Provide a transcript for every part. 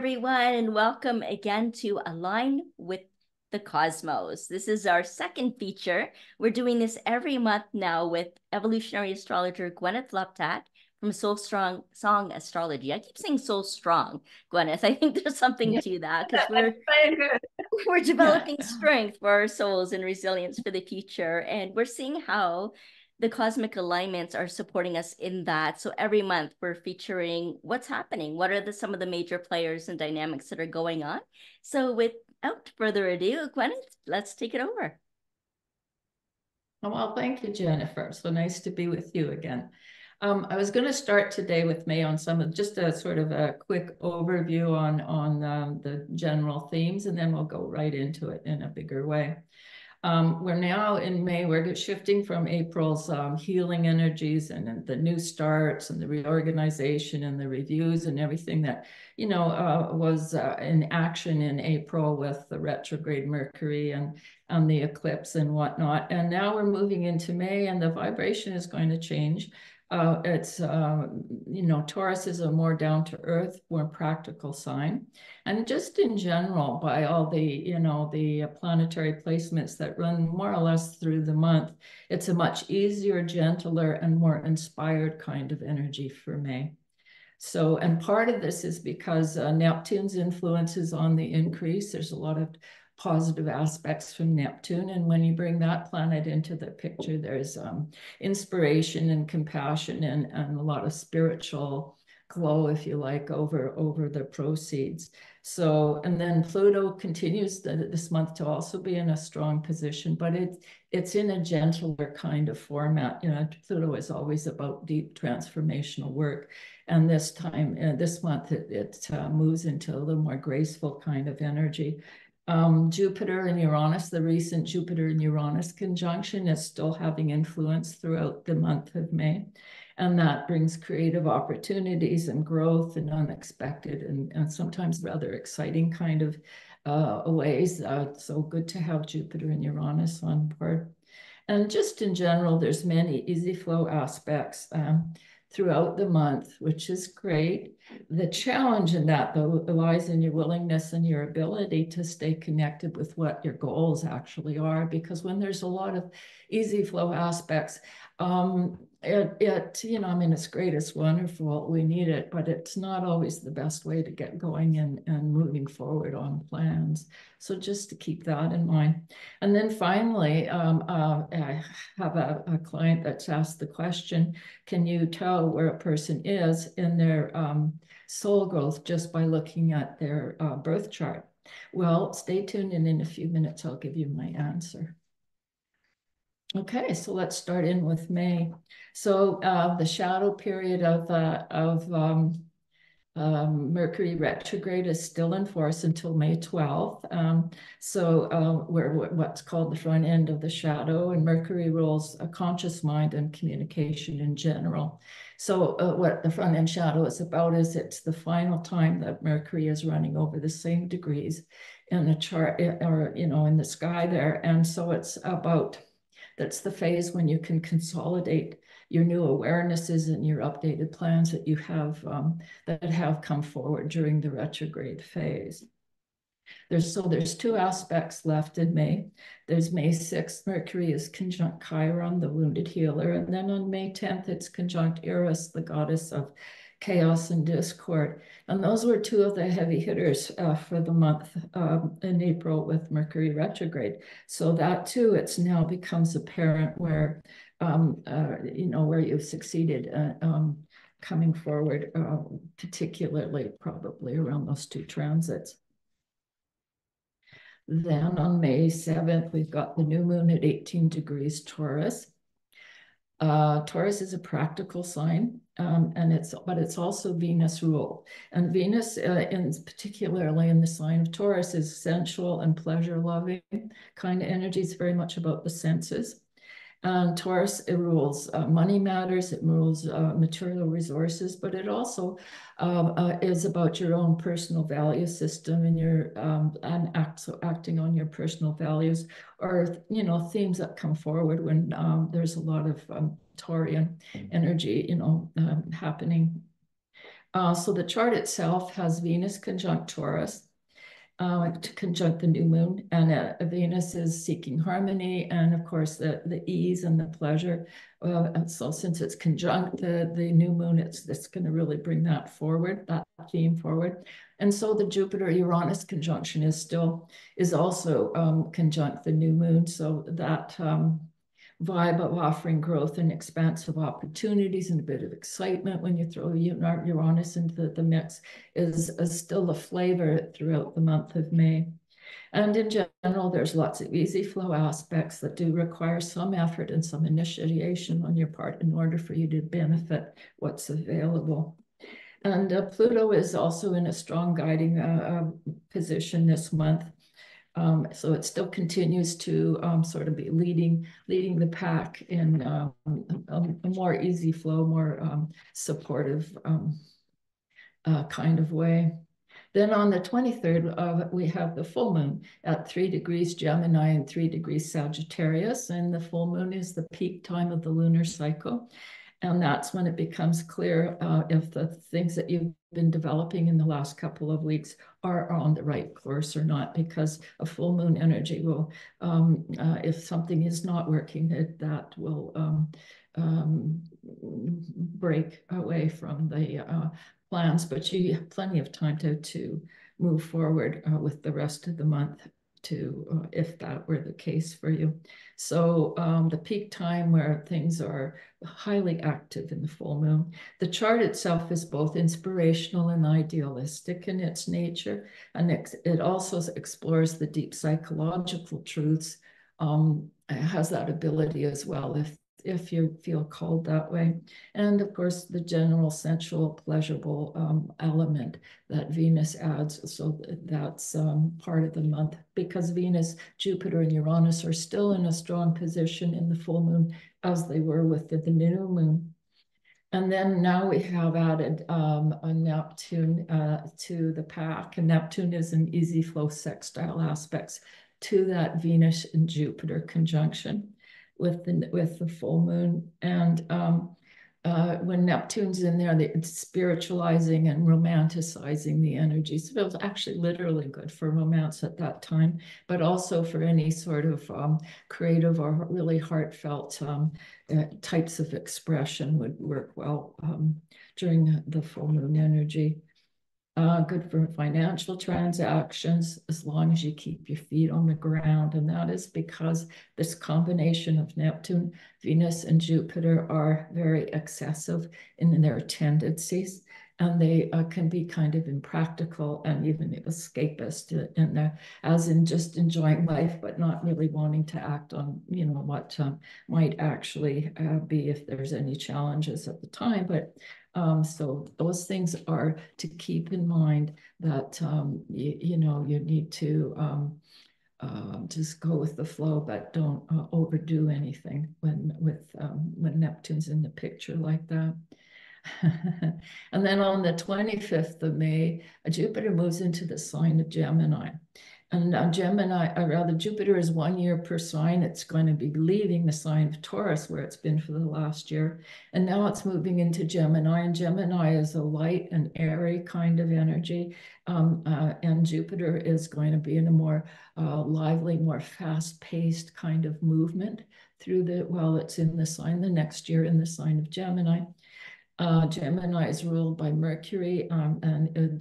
everyone, and welcome again to Align with the Cosmos. This is our second feature. We're doing this every month now with Evolutionary Astrologer Gwenyth Luptak from Soulsong Astrology. I keep saying Soul Strong, Gwenyth. I think there's something to that because we're developing strength for our souls and resilience for the future, and we're seeing how the cosmic alignments are supporting us in that. So every month we're featuring what's happening. What are some of the major players and dynamics that are going on? So without further ado, Gwenyth, let's take it over. Well, thank you, Jennifer. So nice to be with you again. I was going to start today with May on just a sort of a quick overview on the general themes, and then we'll go right into it in a bigger way. We're now in May, we're shifting from April's healing energies and the new starts and the reorganization and the reviews and everything that, was in action in April with the retrograde Mercury and the eclipse and whatnot. And now we're moving into May and the vibration is going to change. Taurus is a more down to earth, more practical sign. And just in general, by all the planetary placements that run more or less through the month, it's a much easier, gentler, and more inspired kind of energy for May. So, and part of this is because Neptune's influence is on the increase. There's a lot of positive aspects from Neptune. And when you bring that planet into the picture, there's inspiration and compassion and a lot of spiritual glow, if you like, over the proceeds. So, and then Pluto continues this month to also be in a strong position, but it's in a gentler kind of format. Pluto is always about deep transformational work. And this month, it moves into a little more graceful kind of energy. Jupiter and Uranus, the recent Jupiter and Uranus conjunction is still having influence throughout the month of May. And that brings creative opportunities and growth and unexpected and sometimes rather exciting kind of ways. So good to have Jupiter and Uranus on board. And just in general, there's many easy flow aspects throughout the month, which is great. The challenge in that, though, lies in your willingness and your ability to stay connected with what your goals actually are, because when there's a lot of easy flow aspects, it's great, it's wonderful, we need it, but it's not always the best way to get going and moving forward on plans. So just to keep that in mind. And then finally, I have a client that's asked the question, can you tell where a person is in their soul growth just by looking at their birth chart? Well, stay tuned, and in a few minutes, I'll give you my answer. Okay, so let's start in with May. So the shadow period of Mercury retrograde is still in force until May 12th. We're what's called the front end of the shadow, and Mercury rules a conscious mind and communication in general. So what the front end shadow is about is it's the final time that Mercury is running over the same degrees in the chart or, in the sky there. And so it's about, that's the phase when you can consolidate your new awarenesses and your updated plans that you have that have come forward during the retrograde phase. There's two aspects left in May. There's May 6th, Mercury is conjunct Chiron, the wounded healer. And then on May 10th, it's conjunct Eris, the goddess of chaos and discord. And those were two of the heavy hitters for the month in April with Mercury retrograde. So that too, it's now becomes apparent where, where you've succeeded coming forward, particularly probably around those two transits. Then on May 7th, we've got the new moon at 18 degrees Taurus. Taurus is a practical sign, but it's also Venus ruled. And Venus, particularly in the sign of Taurus, is sensual and pleasure-loving kind of energy. It's very much about the senses. And Taurus, it rules money matters, it rules material resources, but it also is about your own personal value system and acting on your personal values, or themes that come forward when there's a lot of Taurian energy happening. So the chart itself has Venus conjunct Taurus, to conjunct the new moon, and Venus is seeking harmony and, of course, the ease and the pleasure. And so since it's conjunct the new moon, it's going to really bring that forward, that theme forward. And so the Jupiter-Uranus conjunction is also conjunct the new moon. So that vibe of offering growth and expansive opportunities and a bit of excitement when you throw Uranus into the mix is still a flavor throughout the month of May. And in general, there's lots of easy flow aspects that do require some effort and some initiation on your part in order for you to benefit what's available. And Pluto is also in a strong guiding position this month. So it still continues to sort of be leading the pack in a more easy flow, more supportive kind of way. Then on the 23rd, we have the full moon at 3 degrees Gemini and 3 degrees Sagittarius. And the full moon is the peak time of the lunar cycle. And that's when it becomes clear if the things that you've been developing in the last couple of weeks are on the right course or not, because a full moon energy will, if something is not working, that will break away from the plans. But you have plenty of time to move forward with the rest of the month to if that were the case for you. So the peak time where things are highly active in the full moon. The chart itself is both inspirational and idealistic in its nature, and it also explores the deep psychological truths. It has that ability as well if you feel called that way. And of course, the general sensual, pleasurable element that Venus adds. So that's part of the month, because Venus, Jupiter, and Uranus are still in a strong position in the full moon as they were with the new moon. And then now we have added a Neptune to the pack. And Neptune is an easy flow sextile aspects to that Venus and Jupiter conjunction with the full moon. And when Neptune's in there, it's spiritualizing and romanticizing the energy. So it was actually literally good for romance at that time, but also for any sort of creative or really heartfelt types of expression would work well during the full moon energy. Good for financial transactions, as long as you keep your feet on the ground. And that is because this combination of Neptune, Venus, and Jupiter are very excessive in their tendencies. And they can be kind of impractical and even escapist in there, as in just enjoying life, but not really wanting to act on, what might actually be if there's any challenges at the time. But so those things are to keep in mind, that you need to just go with the flow, but don't overdo anything when Neptune's in the picture like that. And then on the 25th of May, Jupiter moves into the sign of Gemini. And Jupiter is 1 year per sign. It's going to be leaving the sign of Taurus, where it's been for the last year. And now it's moving into Gemini. And Gemini is a light and airy kind of energy. And Jupiter is going to be in a more lively, more fast-paced kind of movement while it's in the next year in the sign of Gemini. Gemini is ruled by Mercury, and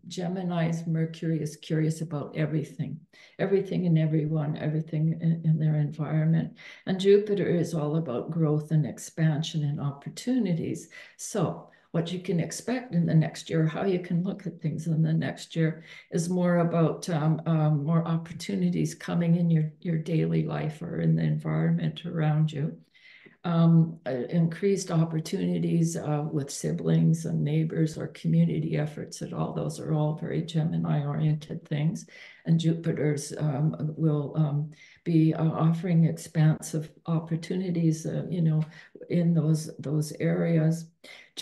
Gemini's Mercury is curious about everything and everyone, everything in their environment. And Jupiter is all about growth and expansion and opportunities. So what you can expect in the next year, how you can look at things in the next year, is more about more opportunities coming in your daily life or in the environment around you. Increased opportunities with siblings and neighbors or community efforts. And all those are all very Gemini-oriented things. And Jupiter's will be offering expansive opportunities, in those areas.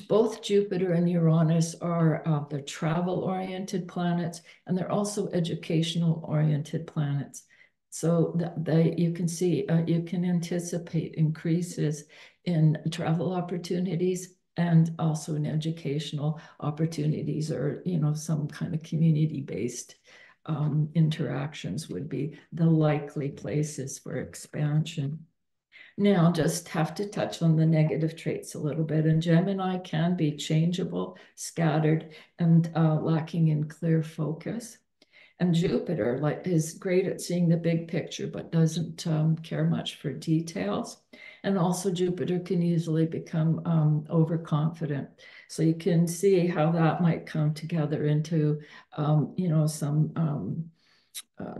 Both Jupiter and Uranus are the travel-oriented planets, and they're also educational-oriented planets. So you can see, you can anticipate increases in travel opportunities and also in educational opportunities, or, you know, some kind of community-based interactions would be the likely places for expansion. Now, just have to touch on the negative traits a little bit. And Gemini can be changeable, scattered, and lacking in clear focus. And Jupiter is great at seeing the big picture, but doesn't care much for details. And also Jupiter can easily become overconfident. So you can see how that might come together into, you know, some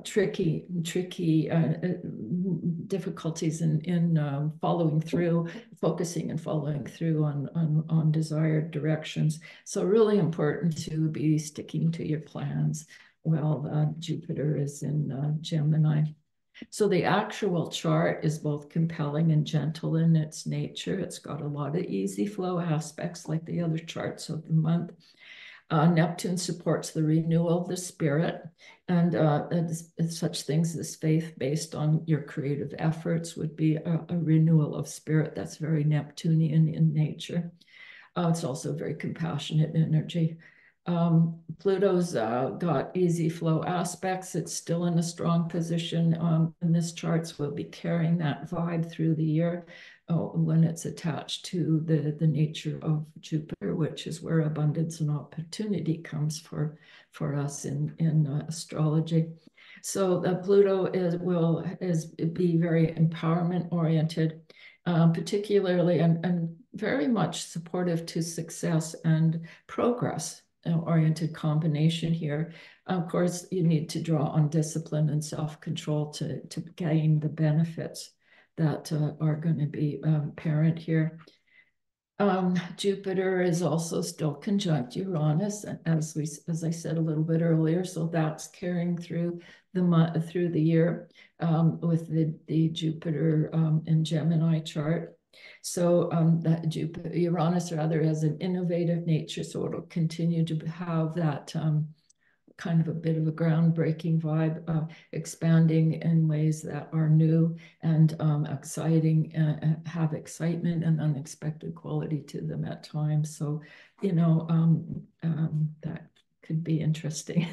tricky difficulties in following through, focusing and following through on desired directions. So really important to be sticking to your plans while Jupiter is in Gemini. So the actual chart is both compelling and gentle in its nature. It's got a lot of easy flow aspects like the other charts of the month. Neptune supports the renewal of the spirit, and such things as faith based on your creative efforts would be a renewal of spirit. That's very Neptunian in nature. It's also very compassionate energy. Pluto's got easy flow aspects. It's still in a strong position in this chart, so we'll be carrying that vibe through the year when it's attached to the nature of Jupiter, which is where abundance and opportunity comes for us in astrology. So Pluto will be very empowerment oriented, particularly and very much supportive to success and progress oriented combination here. Of course, you need to draw on discipline and self-control to gain the benefits that are going to be apparent here. Jupiter is also still conjunct Uranus, as I said a little bit earlier. So that's carrying through the year with the Jupiter and Gemini chart. So that Uranus rather has an innovative nature, so it'll continue to have that kind of a bit of a groundbreaking vibe, expanding in ways that are new and exciting, have excitement and unexpected quality to them at times. So, you know, that could be interesting.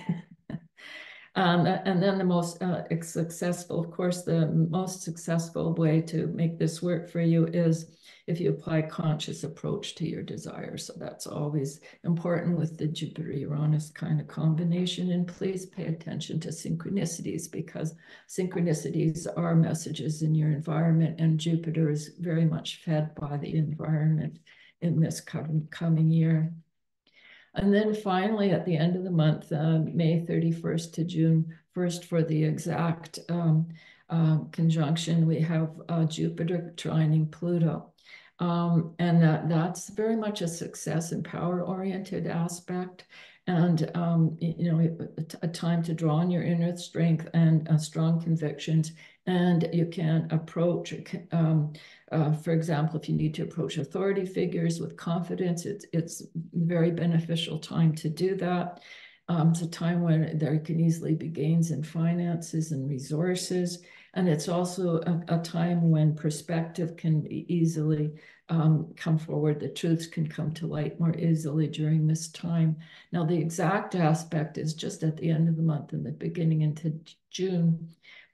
And then the most successful, of course, the most successful way to make this work for you is if you apply conscious approach to your desires. So that's always important with the Jupiter-Uranus kind of combination. And please pay attention to synchronicities, because synchronicities are messages in your environment, and Jupiter is very much fed by the environment in this coming year. And then finally, at the end of the month, May 31st to June 1st, for the exact conjunction, we have Jupiter trining Pluto. And that's very much a success and power-oriented aspect. And, you know, a time to draw on your inner strength and strong convictions. And you can approach, for example, if you need to approach authority figures with confidence, it's a very beneficial time to do that. It's a time when there can easily be gains in finances and resources. And it's also a time when perspective can easily come forward. The truths can come to light more easily during this time. Now, the exact aspect is just at the end of the month and the beginning into June.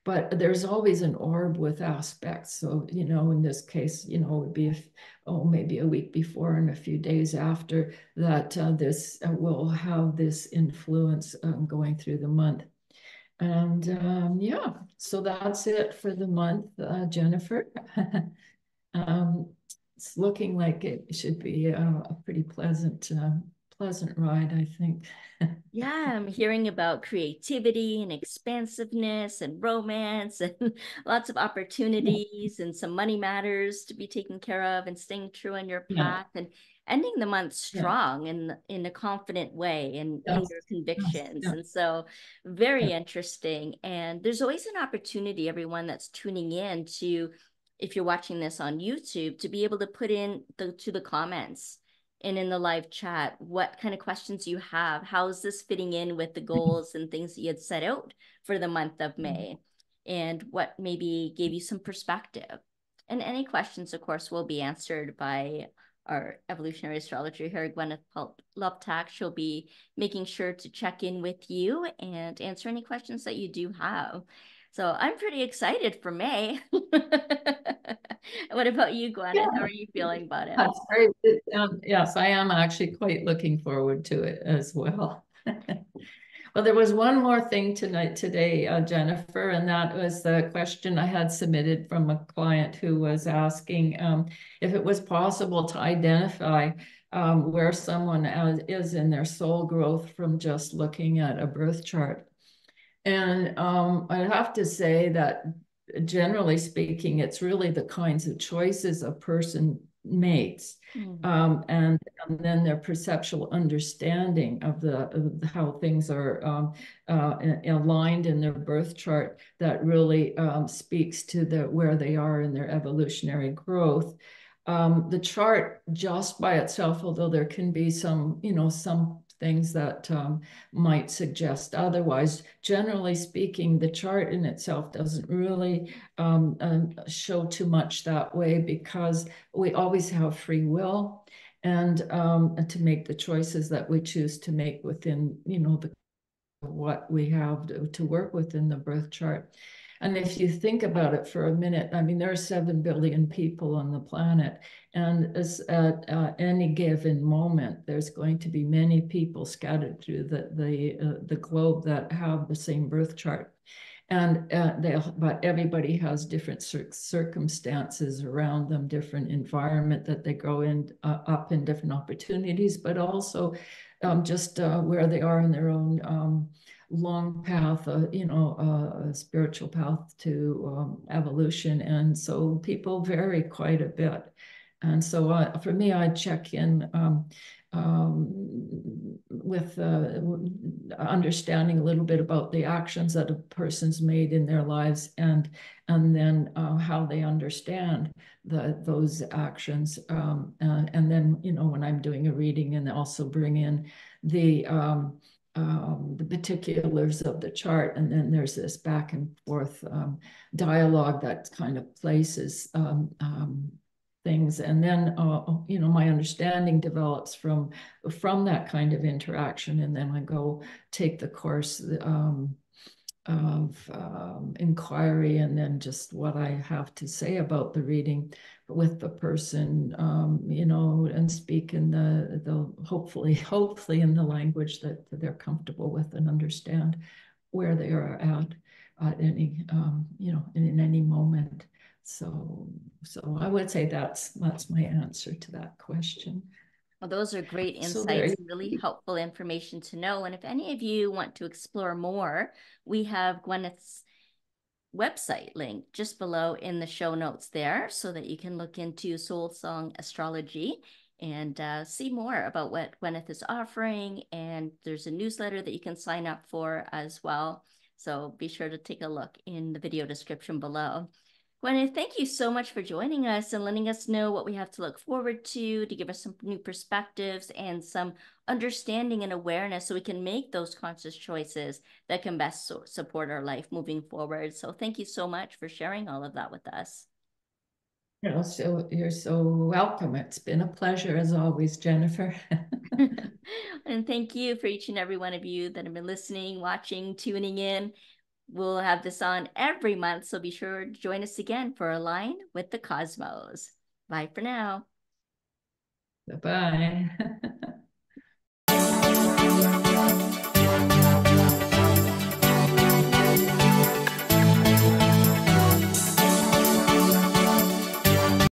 But there's always an orb with aspects. So, you know, in this case, you know, it would be, maybe a week before and a few days after that this will have this influence going through the month. And yeah, so that's it for the month, Jennifer. It's looking like it should be a pretty pleasant ride, I think. Yeah, I'm hearing about creativity and expansiveness and romance and lots of opportunities and some money matters to be taken care of, and staying true on your Yeah, path and ending the month yeah, strong in a confident way and in yes, your yes, convictions. yeah, And so very yeah. interesting. And there's always an opportunity, everyone that's tuning in, to, if you're watching this on YouTube, to be able to put in the comments and in the live chat what kind of questions you have. How is this fitting in with the goals and things that you had set out for the month of May, and what maybe gave you some perspective? And any questions, of course, will be answered by our evolutionary astrologer here, Gwenyth Luptak. She'll be making sure to check in with you and answer any questions that you do have. So I'm pretty excited for May. What about you, Gwenyth? Yeah, How are you feeling about it? that's great. Yes, I am actually quite looking forward to it as well. Well, there was one more thing today, Jennifer, and that was the question I had submitted from a client who was asking if it was possible to identify where someone is in their soul growth from just looking at a birth chart. And I have to say that generally speaking, it's really the kinds of choices a person makes, and then their perceptual understanding of how things are aligned in their birth chart that really speaks to where they are in their evolutionary growth. The chart just by itself, although there can be some, some things that might suggest otherwise. Generally speaking, the chart in itself doesn't really show too much that way because we always have free will and to make the choices that we choose to make within, what we have to work with in the birth chart. And if you think about it for a minute, I mean, there are 7 billion people on the planet. And as at any given moment, there's going to be many people scattered through the globe that have the same birth chart. And but everybody has different circumstances around them, different environment that they grow in, up in, different opportunities, but also just where they are in their own long path, a spiritual path to evolution. And so people vary quite a bit. And so for me, I check in with understanding a little bit about the actions that a person's made in their lives, and then how they understand those actions. And then, when I'm doing a reading, and also bring in the particulars of the chart. And then there's this back and forth dialogue that kind of places things. And then, my understanding develops from that kind of interaction. And then I go take the course of inquiry, and then just what I have to say about the reading with the person, and speak in the hopefully in the language that they're comfortable with and understand where they are at any, in any moment. So I would say that's my answer to that question. Well, those are great So insights, really helpful information to know. And if any of you want to explore more, we have Gwenyth's website link just below in the show notes there, so that you can look into Soulsong Astrology and see more about what Gwenyth is offering. And there's a newsletter that you can sign up for as well. So be sure to take a look in the video description below. Gwenyth, thank you so much for joining us and letting us know what we have to look forward to give us some new perspectives and some understanding and awareness, so we can make those conscious choices that can best support our life moving forward. So thank you so much for sharing all of that with us. So you're so welcome. It's been a pleasure as always, Jennifer. And thank you for each and every one of you that have been listening, watching, tuning in. We'll have this on every month, so be sure to join us again for Align with the Cosmos. Bye for now. Bye-bye.